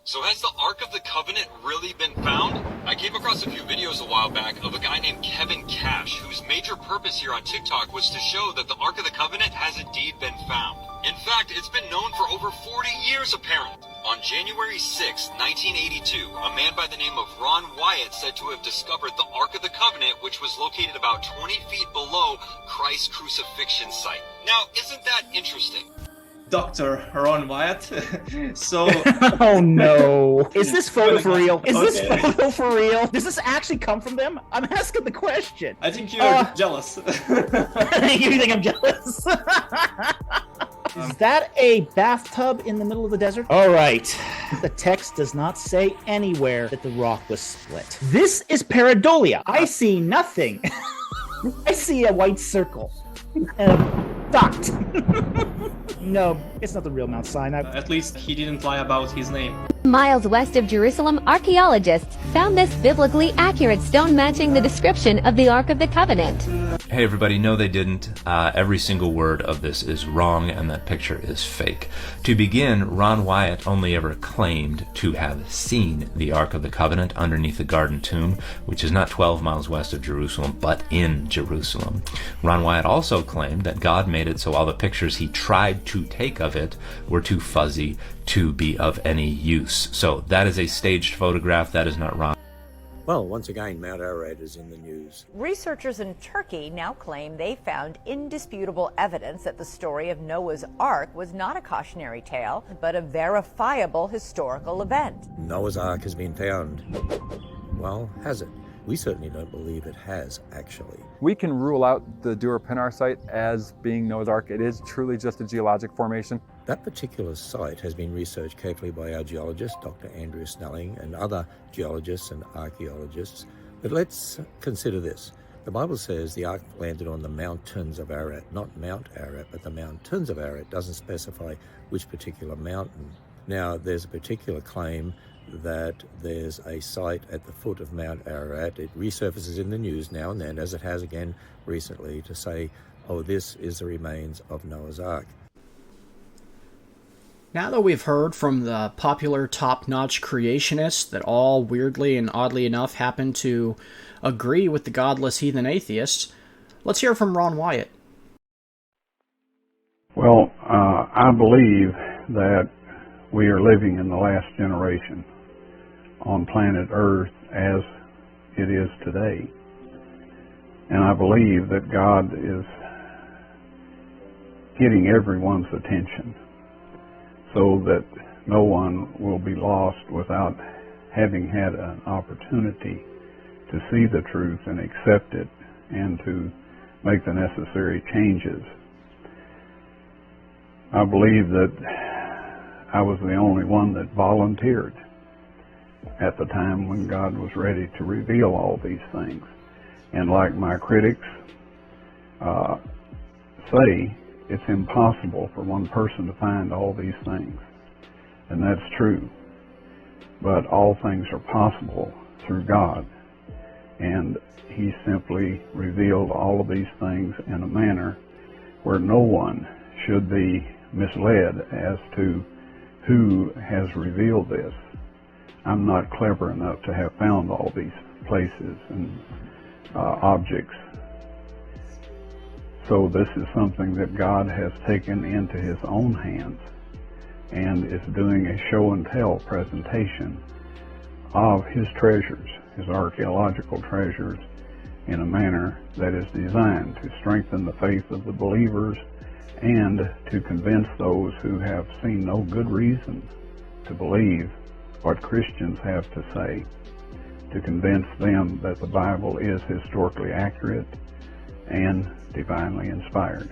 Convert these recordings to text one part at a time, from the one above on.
So has the Ark of the Covenant really been found? I came across a few videos a while back of a guy named Kevin Cash, whose major purpose here on TikTok was to show that the Ark of the Covenant has indeed been found. In fact, it's been known for over 40 years apparently. On January 6, 1982, a man by the name of Ron Wyatt said to have discovered the Ark of the Covenant, which was located about 20 feet below Christ's crucifixion site. Now, isn't that interesting? Dr. Ron Wyatt. So Oh no. Is this photo for real? Is this Okay. photo for real? Does this actually come from them? I'm asking the question. I think you're jealous. You think I'm jealous? Is that a bathtub in the middle of the desert? All right. The text does not say anywhere that the rock was split. This is pareidolia. I see nothing. I see a white circle. Dot. No, it's not the real Mount Sinai. At least he didn't lie about his name. Miles west of Jerusalem, archaeologists found this biblically accurate stone matching the description of the Ark of the Covenant. Hey everybody, no they didn't. Every single word of this is wrong and that picture is fake. To begin, Ron Wyatt only ever claimed to have seen the Ark of the Covenant underneath the Garden Tomb, which is not 12 miles west of Jerusalem, but in Jerusalem. Ron Wyatt also claimed that God made it so all the pictures he tried to take of it were too fuzzy to be of any use. So that is a staged photograph, that is not Ron. Well, once again, Mount Ararat is in the news. Researchers in Turkey now claim they found indisputable evidence that the story of Noah's Ark was not a cautionary tale, but a verifiable historical event. Noah's Ark has been found. Well, has it? We certainly don't believe it has, actually. We can rule out the Dura-Pinar site as being Noah's Ark. It is truly just a geologic formation. That particular site has been researched carefully by our geologist, Dr. Andrew Snelling, and other geologists and archaeologists. But let's consider this. The Bible says the ark landed on the mountains of Ararat, not Mount Ararat, but the mountains of Ararat. It doesn't specify which particular mountain. Now, there's a particular claim that there's a site at the foot of Mount Ararat. It resurfaces in the news now and then, as it has again recently, to say, oh, this is the remains of Noah's Ark. Now that we've heard from the popular top-notch creationists that all weirdly and oddly enough happen to agree with the godless heathen atheists, let's hear from Ron Wyatt. Well, I believe that we are living in the last generation on planet Earth as it is today. And I believe that God is getting everyone's attention so that no one will be lost without having had an opportunity to see the truth and accept it and to make the necessary changes. I believe that I was the only one that volunteered at the time when God was ready to reveal all these things. And like my critics say, it's impossible for one person to find all these things. And that's true. But all things are possible through God. And He simply revealed all of these things in a manner where no one should be misled as to who has revealed this. I'm not clever enough to have found all these places and objects. So this is something that God has taken into His own hands and is doing a show and tell presentation of His treasures, His archaeological treasures, in a manner that is designed to strengthen the faith of the believers and to convince those who have seen no good reason to believe what Christians have to say, to convince them that the Bible is historically accurate and divinely inspired.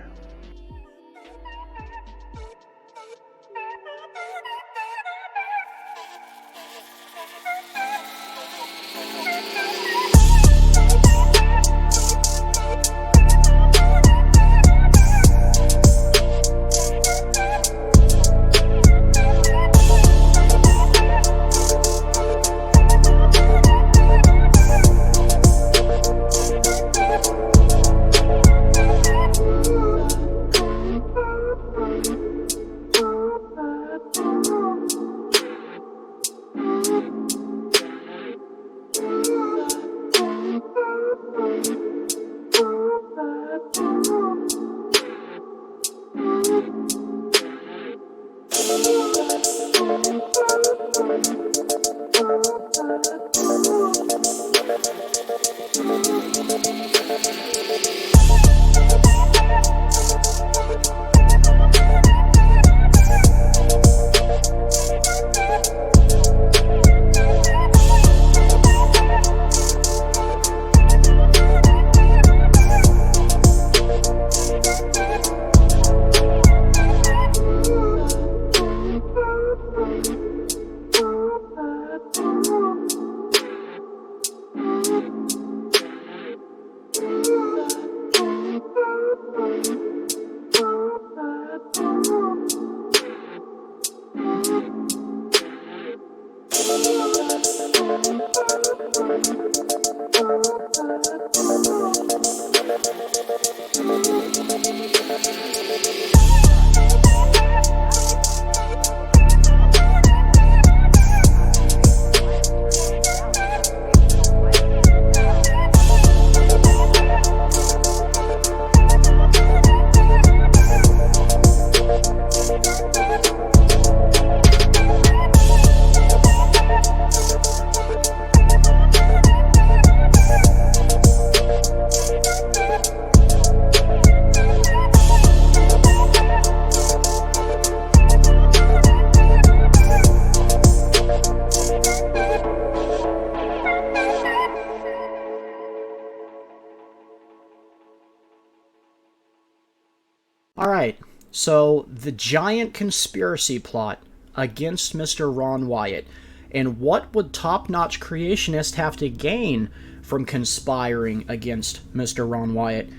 All right, so the giant conspiracy plot against Mr. Ron Wyatt, and what would top-notch creationists have to gain from conspiring against Mr. Ron Wyatt?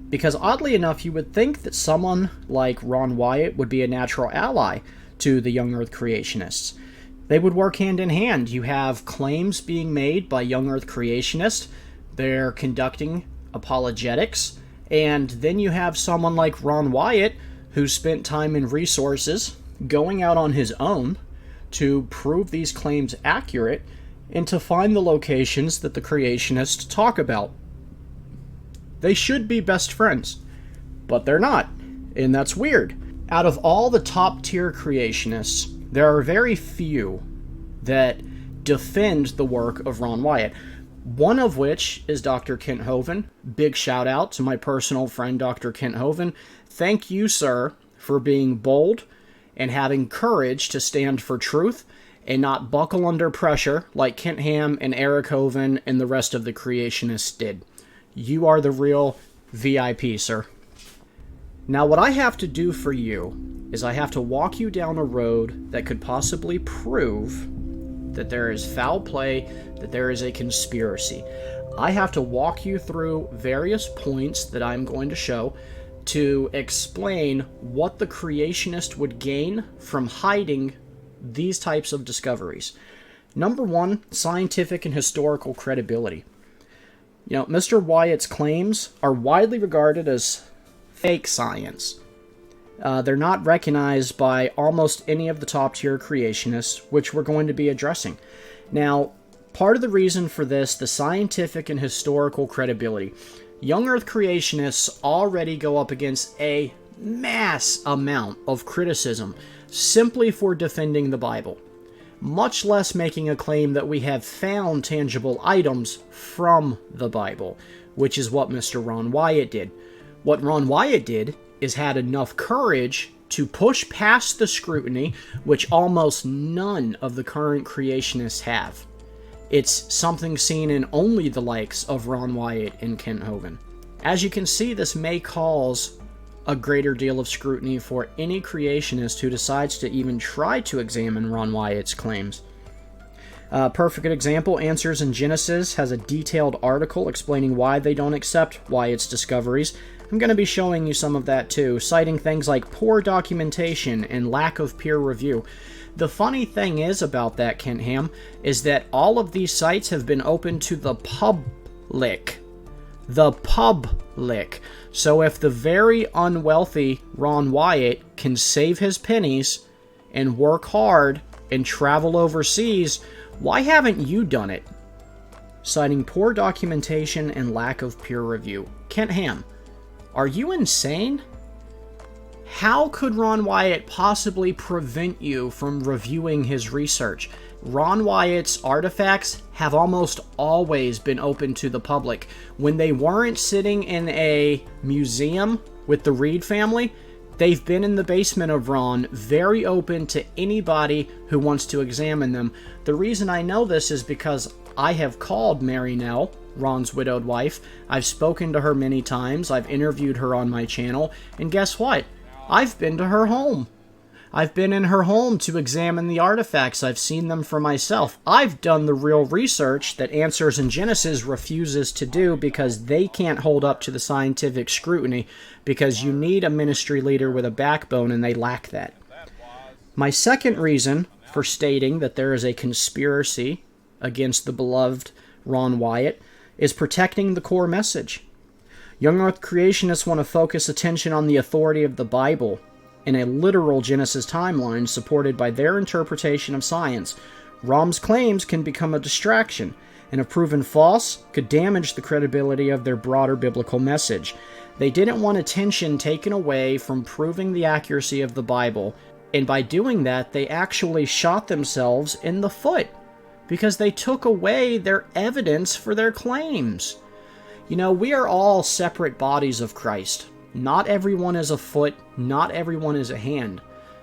Because oddly enough, you would think that someone like Ron Wyatt would be a natural ally to the Young Earth Creationists. They would work hand in hand. You have claims being made by Young Earth Creationists. They're conducting apologetics. And then you have someone like Ron Wyatt, who spent time and resources going out on his own to prove these claims accurate and to find the locations that the creationists talk about. They should be best friends, but they're not, and that's weird. Out of all the top-tier creationists, there are very few that defend the work of Ron Wyatt. One of which is Dr. Kent Hovind. Big shout out to my personal friend, Dr. Kent Hovind. Thank you, sir, for being bold and having courage to stand for truth and not buckle under pressure like Kent Ham and Eric Hovind and the rest of the creationists did. You are the real VIP, sir. Now, what I have to do for you is I have to walk you down a road that could possibly prove that there is foul play, that there is a conspiracy. I have to walk you through various points that I'm going to show to explain what the creationist would gain from hiding these types of discoveries. Number one, scientific and historical credibility. You know, Mr. Wyatt's claims are widely regarded as fake science. They're not recognized by almost any of the top-tier creationists, which we're going to be addressing. Now, part of the reason for this, the scientific and historical credibility. Young Earth creationists already go up against a mass amount of criticism simply for defending the Bible, much less making a claim that we have found tangible items from the Bible, which is what Mr. Ron Wyatt did. What Ron Wyatt did is had enough courage to push past the scrutiny which almost none of the current creationists have. It's something seen in only the likes of Ron Wyatt and Kent Hovind. As you can see, this may cause a greater deal of scrutiny for any creationist who decides to even try to examine Ron Wyatt's claims. Perfect example, Answers in Genesis has a detailed article explaining why they don't accept Wyatt's discoveries. I'm going to be showing you some of that too, citing things like poor documentation and lack of peer review. The funny thing is about that, Kent Ham, is that all of these sites have been open to the public. The public. So if the very unwealthy Ron Wyatt can save his pennies and work hard and travel overseas, why haven't you done it? Citing poor documentation and lack of peer review. Kent Ham, are you insane? How could Ron Wyatt possibly prevent you from reviewing his research? Ron Wyatt's artifacts have almost always been open to the public. When they weren't sitting in a museum with the Reed family, they've been in the basement of Ron, very open to anybody who wants to examine them. The reason I know this is because I have called Mary Nell, Ron's widowed wife. I've spoken to her many times. I've interviewed her on my channel. And guess what? I've been to her home. I've been in her home to examine the artifacts. I've seen them for myself. I've done the real research that Answers in Genesis refuses to do because they can't hold up to the scientific scrutiny, because you need a ministry leader with a backbone, and they lack that. My second reason for stating that there is a conspiracy against the beloved Ron Wyatt is protecting the core message. Young Earth creationists want to focus attention on the authority of the Bible in a literal Genesis timeline supported by their interpretation of science. Rom's claims can become a distraction, and if proven false, could damage the credibility of their broader biblical message. They didn't want attention taken away from proving the accuracy of the Bible, and by doing that, they actually shot themselves in the foot, because they took away their evidence for their claims. You know, we are all separate bodies of Christ. Not everyone is a foot, not everyone is a hand.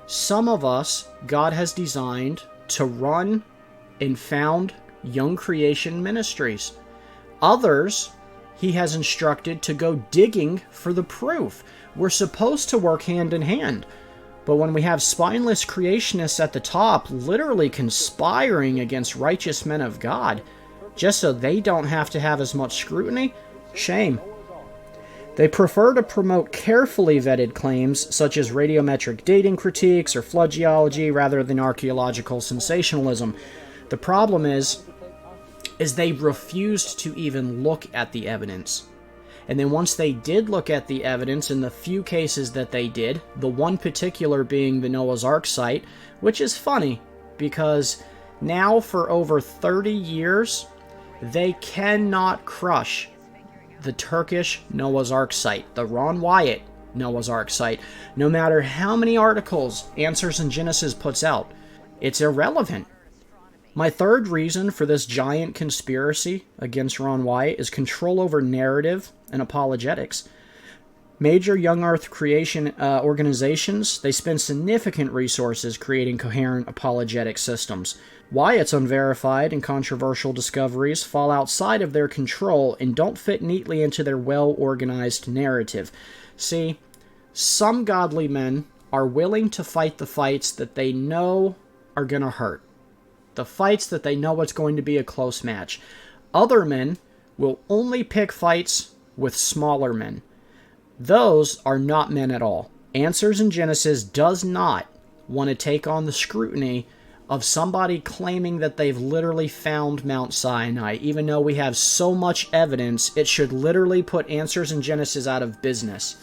Some of us, God has designed to run and found Young Creation Ministries. Others, he has instructed to go digging for the proof. We're supposed to work hand in hand. But when we have spineless creationists at the top literally conspiring against righteous men of God, just so they don't have to have as much scrutiny, shame. They prefer to promote carefully vetted claims such as radiometric dating critiques or flood geology rather than archaeological sensationalism. The problem is they refused to even look at the evidence. And then once they did look at the evidence, in the few cases that they did, the one particular being the Noah's Ark site, which is funny because now for over 30 years, they cannot crush the Turkish Noah's Ark site, the Ron Wyatt Noah's Ark site. No matter how many articles Answers in Genesis puts out, it's irrelevant. My third reason for this giant conspiracy against Ron Wyatt is control over narrative and apologetics. Major young earth creation organizations, they spend significant resources creating coherent apologetic systems. Wyatt's unverified and controversial discoveries fall outside of their control and don't fit neatly into their well-organized narrative. See, some godly men are willing to fight the fights that they know are going to hurt. The fights that they know it's going to be a close match. Other men will only pick fights with smaller men. Those are not men at all. Answers in Genesis does not want to take on the scrutiny of somebody claiming that they've literally found Mount Sinai. Even though we have so much evidence, it should literally put Answers in Genesis out of business.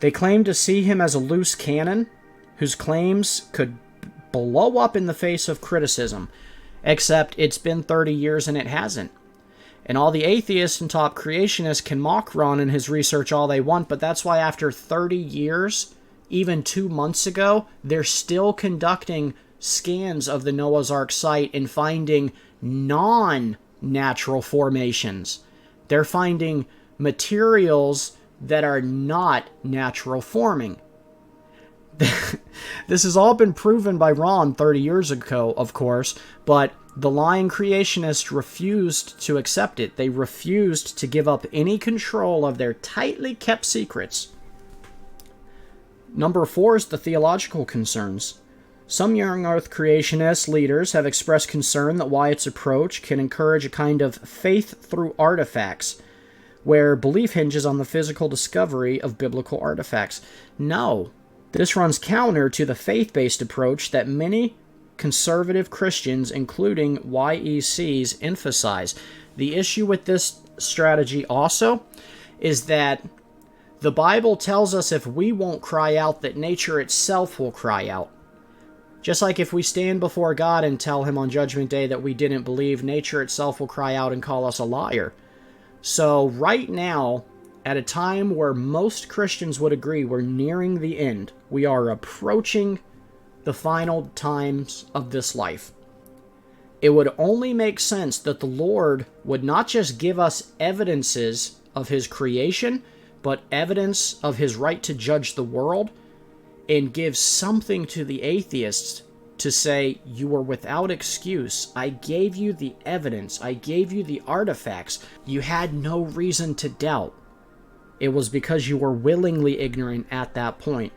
They claim to see him as a loose cannon whose claims could blow up in the face of criticism. Except it's been 30 years and it hasn't. And all the atheists and top creationists can mock Ron and his research all they want, but that's why after 30 years, even 2 months ago, they're still conducting scans of the Noah's Ark site and finding non-natural formations. They're finding materials that are not natural forming. This has all been proven by Ron 30 years ago, of course, but the lying creationists refused to accept it. They refused to give up any control of their tightly kept secrets. Number 4 is the theological concerns. Some young earth creationist leaders have expressed concern that Wyatt's approach can encourage a kind of faith through artifacts, where belief hinges on the physical discovery of biblical artifacts. No. This runs counter to the faith-based approach that many conservative Christians, including YECs, emphasize. The issue with this strategy also is that the Bible tells us if we won't cry out, that nature itself will cry out. Just like if we stand before God and tell him on Judgment Day that we didn't believe, nature itself will cry out and call us a liar. So right now, at a time where most Christians would agree we're nearing the end, we are approaching the final times of this life, it would only make sense that the Lord would not just give us evidences of his creation, but evidence of his right to judge the world, and give something to the atheists to say, you are without excuse. I gave you the evidence. I gave you the artifacts. You had no reason to doubt. It was because you were willingly ignorant at that point.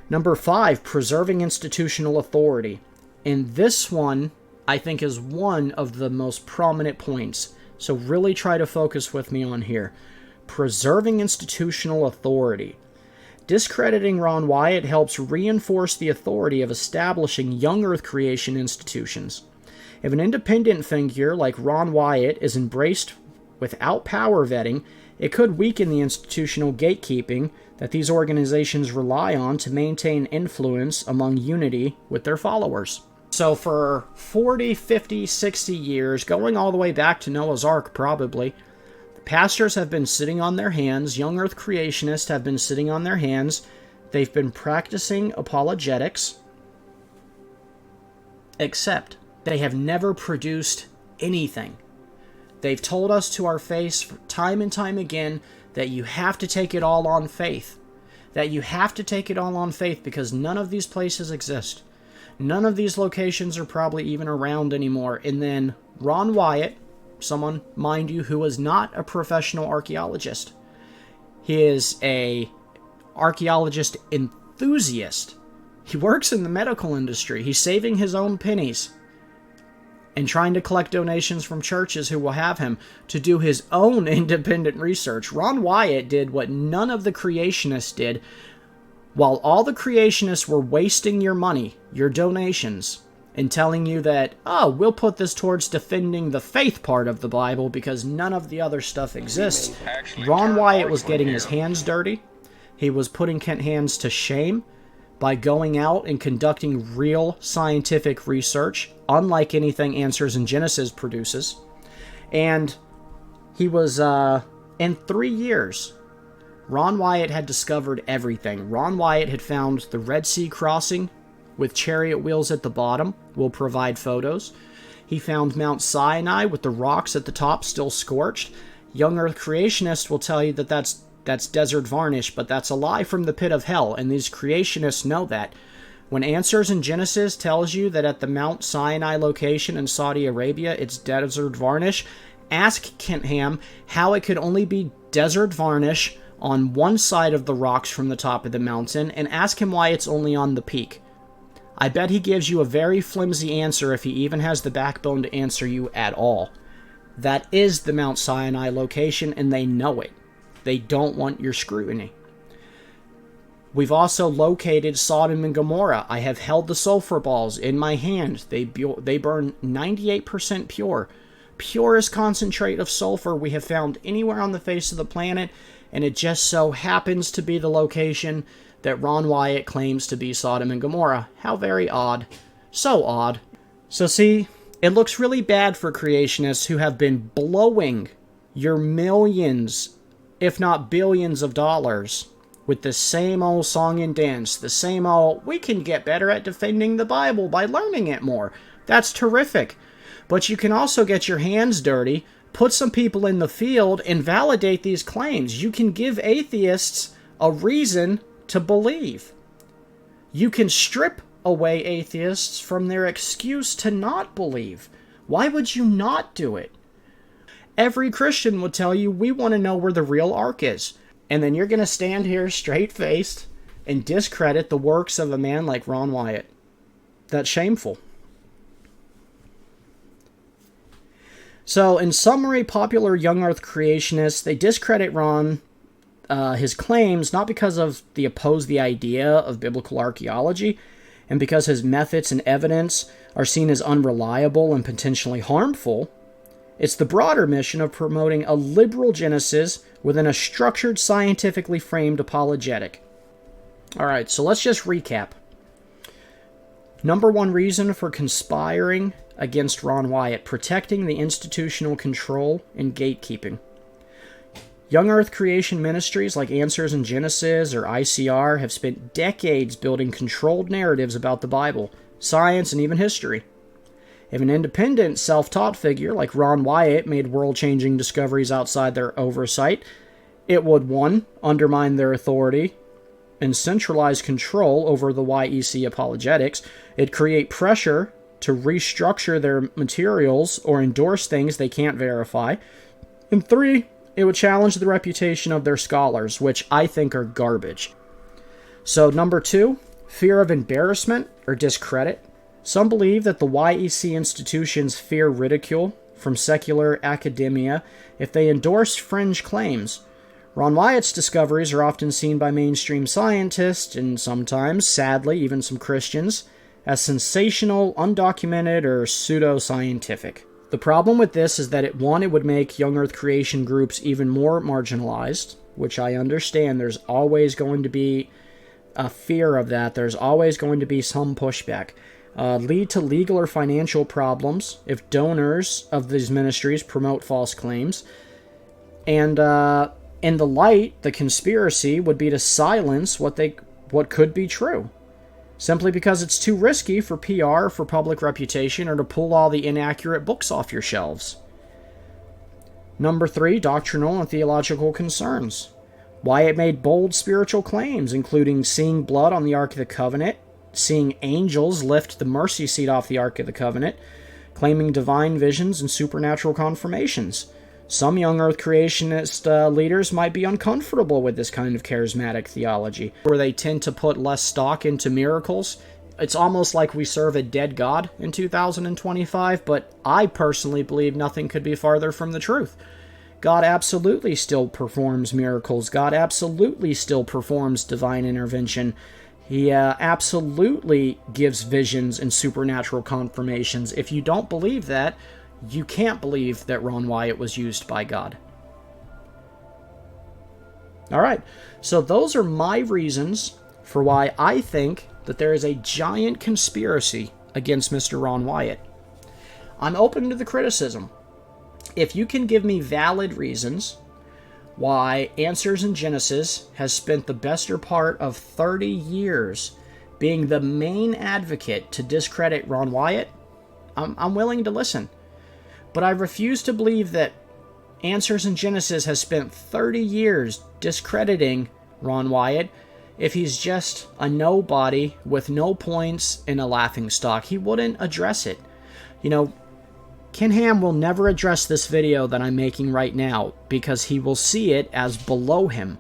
Number 5, preserving institutional authority. And this one, I think, is one of the most prominent points. So really try to focus with me on here. Preserving institutional authority. Discrediting Ron Wyatt helps reinforce the authority of establishing young earth creation institutions. If an independent figure like Ron Wyatt is embraced without power vetting, it could weaken the institutional gatekeeping that these organizations rely on to maintain influence among unity with their followers. So for 40, 50, 60 years, going all the way back to Noah's Ark probably, pastors have been sitting on their hands, young earth creationists have been sitting on their hands, they've been practicing apologetics, except they have never produced anything. They've told us to our face time and time again that you have to take it all on faith. That you have to take it all on faith because none of these places exist. None of these locations are probably even around anymore. And then Ron Wyatt someone, mind you, who is not a professional archaeologist. He is a archaeologist enthusiast. He works in the medical industry. He's saving his own pennies and trying to collect donations from churches who will have him to do his own independent research. Ron Wyatt did what none of the creationists did. While all the creationists were wasting your money, your donations, and telling you that, oh, we'll put this towards defending the faith part of the Bible because none of the other stuff exists, Ron Wyatt was getting his hands dirty. He was putting Kent Hands to shame by going out and conducting real scientific research, unlike anything Answers in Genesis produces. And he was, in 3 years, Ron Wyatt had discovered everything. Ron Wyatt had found the Red Sea crossing with chariot wheels at the bottom. We'll provide photos. He found Mount Sinai with the rocks at the top still scorched. Young Earth Creationists will tell you that that's desert varnish, but that's a lie from the pit of hell, and these creationists know that. When Answers in Genesis tells you that at the Mount Sinai location in Saudi Arabia it's desert varnish, ask Kent Ham how it could only be desert varnish on one side of the rocks from the top of the mountain, and ask him why it's only on the peak. I bet he gives you a very flimsy answer if he even has the backbone to answer you at all. That is the Mount Sinai location, and they know it. They don't want your scrutiny. We've also located Sodom and Gomorrah. I have held the sulfur balls in my hand. They burn 98% pure. Purest concentrate of sulfur we have found anywhere on the face of the planet, and it just so happens to be the location that Ron Wyatt claims to be Sodom and Gomorrah. How very odd. So odd. So see, it looks really bad for creationists who have been blowing your millions, if not billions of dollars with the same old song and dance, the same old, we can get better at defending the Bible by learning it more. That's terrific. But you can also get your hands dirty, put some people in the field, and validate these claims. You can give atheists a reason to believe. You can strip away atheists from their excuse to not believe. Why would you not do it? Every Christian would tell you, we want to know where the real ark is. And then you're going to stand here straight-faced and discredit the works of a man like Ron Wyatt. That's shameful. So, in summary, popular Young Earth creationists, they discredit Ron, his claims, not because they oppose the idea of biblical archaeology, and because his methods and evidence are seen as unreliable and potentially harmful. It's the broader mission of promoting a liberal Genesis within a structured, scientifically framed apologetic. Alright, so let's just recap. Number one reason for conspiring against Ron Wyatt: protecting the institutional control and gatekeeping. Young Earth Creation Ministries like Answers in Genesis or ICR have spent decades building controlled narratives about the Bible, science, and even history. If an independent, self-taught figure like Ron Wyatt made world-changing discoveries outside their oversight, it would, 1, undermine their authority and centralize control over the YEC apologetics. It'd create pressure to restructure their materials or endorse things they can't verify. And 3, it would challenge the reputation of their scholars, which I think are garbage. So, number 2, fear of embarrassment or discredit. Some believe that the YEC institutions fear ridicule from secular academia if they endorse fringe claims. Ron Wyatt's discoveries are often seen by mainstream scientists, and sometimes, sadly, even some Christians, as sensational, undocumented, or pseudo-scientific. The problem with this is that it would make Young Earth creation groups even more marginalized, which I understand. There's always going to be a fear of that. There's always going to be some pushback. Lead to legal or financial problems if donors of these ministries promote false claims. And in the light, the conspiracy would be to silence what could be true, simply because it's too risky for PR, for public reputation, or to pull all the inaccurate books off your shelves. Number 3, doctrinal and theological concerns. Wyatt made bold spiritual claims, including seeing blood on the Ark of the Covenant, seeing angels lift the mercy seat off the Ark of the Covenant, claiming divine visions and supernatural confirmations. Some young earth creationist leaders might be uncomfortable with this kind of charismatic theology, where they tend to put less stock into miracles. It's almost like we serve a dead God in 2025, but I personally believe nothing could be farther from the truth. God absolutely still performs miracles. God absolutely still performs divine intervention. He absolutely gives visions and supernatural confirmations. If you don't believe that, you can't believe that Ron Wyatt was used by God. All right, so those are my reasons for why I think that there is a giant conspiracy against Mr. Ron Wyatt. I'm open to the criticism. If you can give me valid reasons why Answers in Genesis has spent the bester part of 30 years being the main advocate to discredit Ron Wyatt, I'm willing to listen. But I refuse to believe that Answers in Genesis has spent 30 years discrediting Ron Wyatt if he's just a nobody with no points and a laughingstock. He wouldn't address it. You know, Ken Ham will never address this video that I'm making right now because he will see it as below him.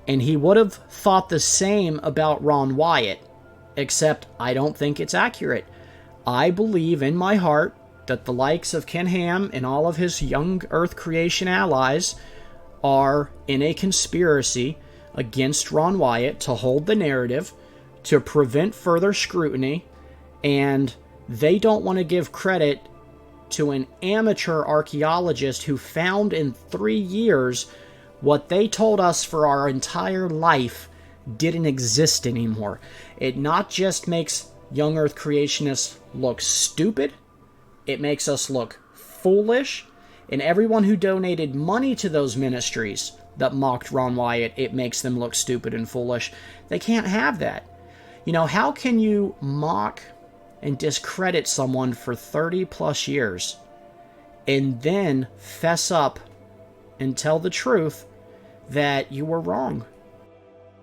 And he would have thought the same about Ron Wyatt, except I don't think it's accurate. I believe in my heart that the likes of Ken Ham and all of his Young Earth Creation allies are in a conspiracy against Ron Wyatt to hold the narrative, to prevent further scrutiny, and they don't want to give credit to an amateur archaeologist who found in 3 years what they told us for our entire life didn't exist anymore. It not just makes Young Earth Creationists look stupid, it makes us look foolish, and everyone who donated money to those ministries that mocked Ron Wyatt, it makes them look stupid and foolish. They can't have that. You know, how can you mock and discredit someone for 30 plus years and then fess up and tell the truth that you were wrong?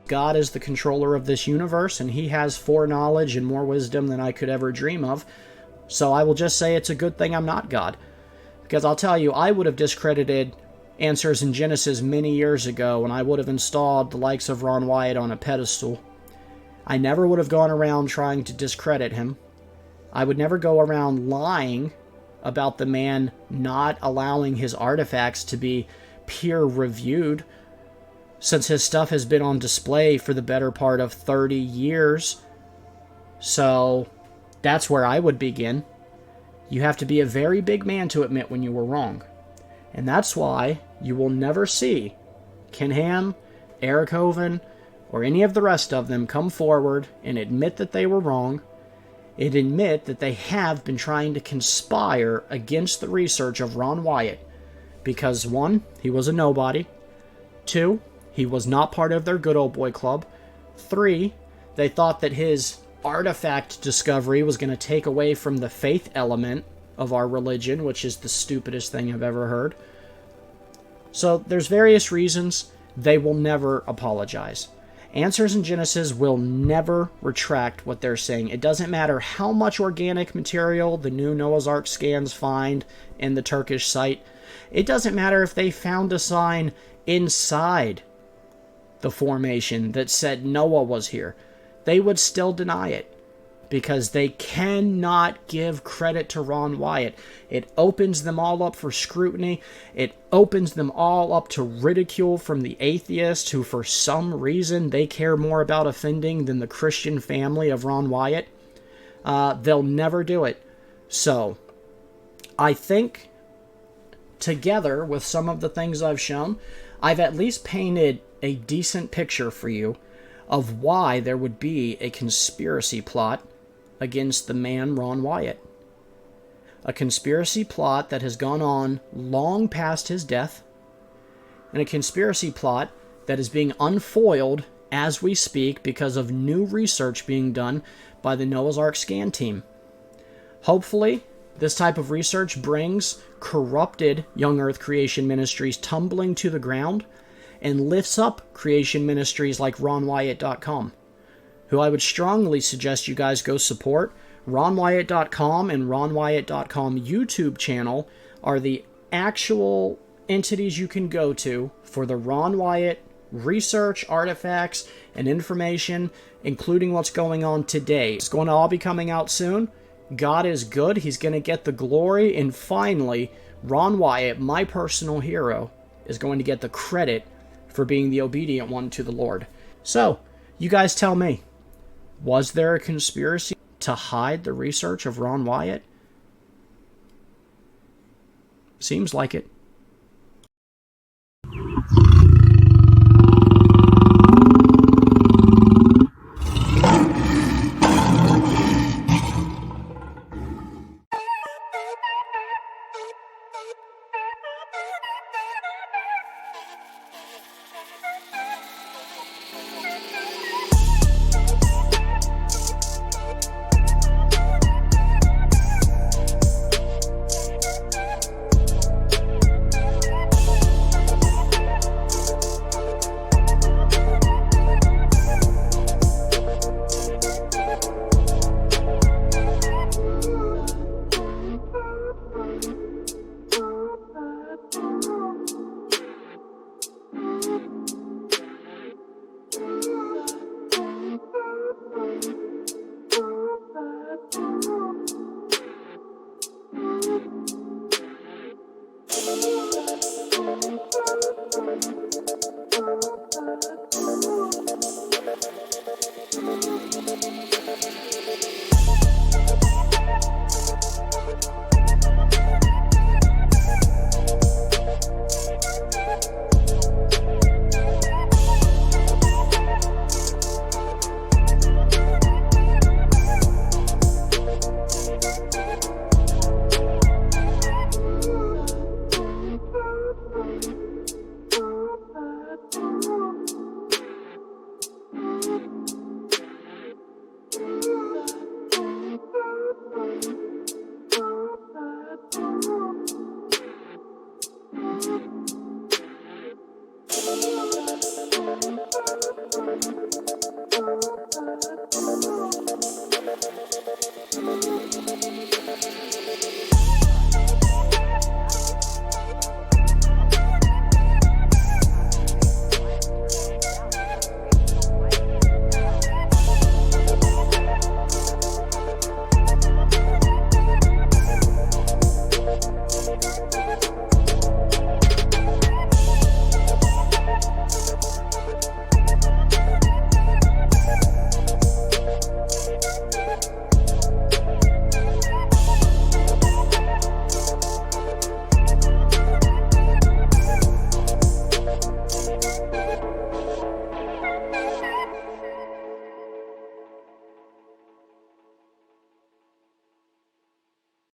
God is the controller of this universe, and he has foreknowledge and more wisdom than I could ever dream of. So I will just say it's a good thing I'm not God. Because I'll tell you, I would have discredited Answers in Genesis many years ago, and I would have installed the likes of Ron Wyatt on a pedestal. I never would have gone around trying to discredit him. I would never go around lying about the man not allowing his artifacts to be peer-reviewed, since his stuff has been on display for the better part of 30 years. So that's where I would begin. You have to be a very big man to admit when you were wrong. And that's why you will never see Ken Ham, Eric Hoven, or any of the rest of them come forward and admit that they were wrong, and admit that they have been trying to conspire against the research of Ron Wyatt. Because 1, he was a nobody. 2, he was not part of their good old boy club. 3, they thought that his artifact discovery was going to take away from the faith element of our religion, which is the stupidest thing I've ever heard. So there's various reasons. They will never apologize. Answers in Genesis will never retract what they're saying. It doesn't matter how much organic material the new Noah's Ark scans find in the Turkish site. It doesn't matter if they found a sign inside the formation that said Noah was here. They would still deny it, because they cannot give credit to Ron Wyatt. It opens them all up for scrutiny. It opens them all up to ridicule from the atheists who, for some reason, they care more about offending than the Christian family of Ron Wyatt. They'll never do it. So, I think, together with some of the things I've shown, I've at least painted a decent picture for you of why there would be a conspiracy plot against the man Ron Wyatt. A conspiracy plot that has gone on long past his death, and a conspiracy plot that is being unfoiled as we speak because of new research being done by the Noah's Ark scan team. Hopefully, this type of research brings corrupted Young Earth Creation Ministries tumbling to the ground and lifts up creation ministries like RonWyatt.com, who I would strongly suggest you guys go support. RonWyatt.com and RonWyatt.com YouTube channel are the actual entities you can go to for the Ron Wyatt research, artifacts, and information, including what's going on today. It's going to all be coming out soon. God is good. He's going to get the glory. And finally, Ron Wyatt, my personal hero, is going to get the credit for being the obedient one to the Lord. So, you guys tell me, was there a conspiracy to hide the research of Ron Wyatt? Seems like it.